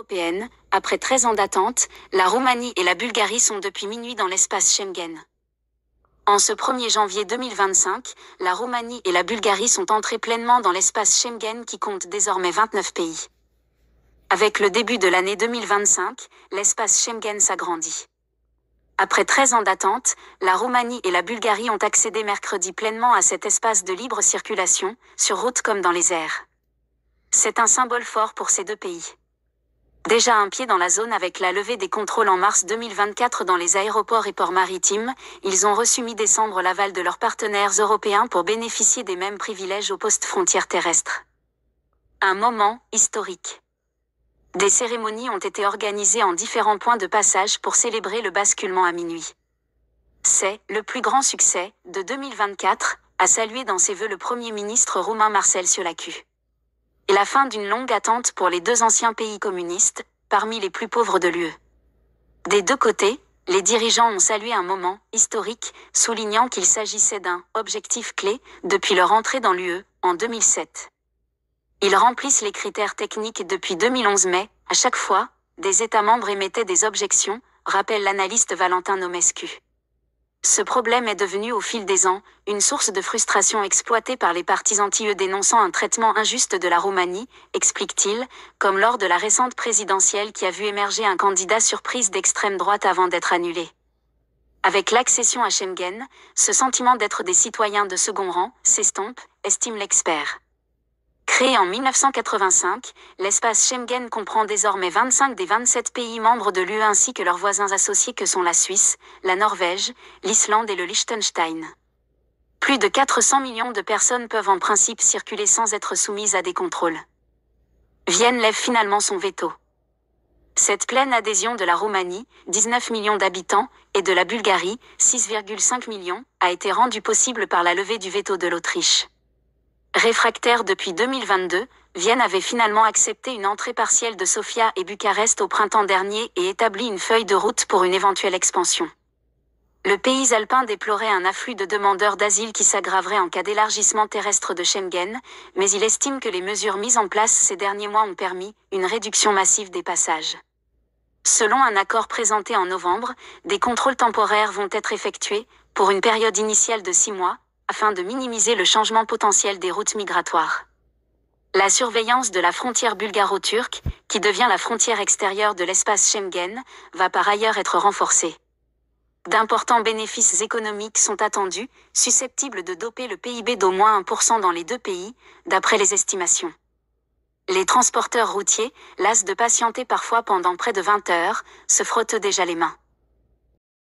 européenne, après 13 ans d'attente, la Roumanie et la Bulgarie sont depuis minuit dans l'espace Schengen. En ce 1er janvier 2025, la Roumanie et la Bulgarie sont entrées pleinement dans l'espace Schengen qui compte désormais 29 pays. Avec le début de l'année 2025, l'espace Schengen s'agrandit. Après 13 ans d'attente, la Roumanie et la Bulgarie ont accédé mercredi pleinement à cet espace de libre circulation, sur route comme dans les airs. C'est un symbole fort pour ces deux pays. Déjà un pied dans la zone avec la levée des contrôles en mars 2024 dans les aéroports et ports maritimes, ils ont reçu mi-décembre l'aval de leurs partenaires européens pour bénéficier des mêmes privilèges aux postes frontières terrestres. Un moment historique. Des cérémonies ont été organisées en différents points de passage pour célébrer le basculement à minuit. C'est le plus grand succès de 2024, a salué dans ses vœux le Premier ministre roumain Marcel Ciolacu. Et la fin d'une longue attente pour les deux anciens pays communistes, parmi les plus pauvres de l'UE. Des deux côtés, les dirigeants ont salué un moment historique, soulignant qu'il s'agissait d'un objectif clé depuis leur entrée dans l'UE, en 2007. Ils remplissent les critères techniques depuis 2011 mais, à chaque fois, des États membres émettaient des objections, rappelle l'analyste Valentin Nomescu. Ce problème est devenu au fil des ans, une source de frustration exploitée par les partis anti-UE dénonçant un traitement injuste de la Roumanie, explique-t-il, comme lors de la récente présidentielle qui a vu émerger un candidat surprise d'extrême droite avant d'être annulé. Avec l'accession à Schengen, ce sentiment d'être des citoyens de second rang s'estompe, estime l'expert. Créé en 1985, l'espace Schengen comprend désormais 25 des 27 pays membres de l'UE ainsi que leurs voisins associés que sont la Suisse, la Norvège, l'Islande et le Liechtenstein. Plus de 400 millions de personnes peuvent en principe circuler sans être soumises à des contrôles. Vienne lève finalement son veto. Cette pleine adhésion de la Roumanie, 19 millions d'habitants, et de la Bulgarie, 6,5 millions, a été rendue possible par la levée du veto de l'Autriche. Réfractaire depuis 2022, Vienne avait finalement accepté une entrée partielle de Sofia et Bucarest au printemps dernier et établi une feuille de route pour une éventuelle expansion. Le pays alpin déplorait un afflux de demandeurs d'asile qui s'aggraverait en cas d'élargissement terrestre de Schengen, mais il estime que les mesures mises en place ces derniers mois ont permis une réduction massive des passages. Selon un accord présenté en novembre, des contrôles temporaires vont être effectués, pour une période initiale de 6 mois, afin de minimiser le changement potentiel des routes migratoires. La surveillance de la frontière bulgaro-turque, qui devient la frontière extérieure de l'espace Schengen, va par ailleurs être renforcée. D'importants bénéfices économiques sont attendus, susceptibles de doper le PIB d'au moins 1% dans les deux pays, d'après les estimations. Les transporteurs routiers, las de patienter parfois pendant près de 20 heures, se frottent déjà les mains.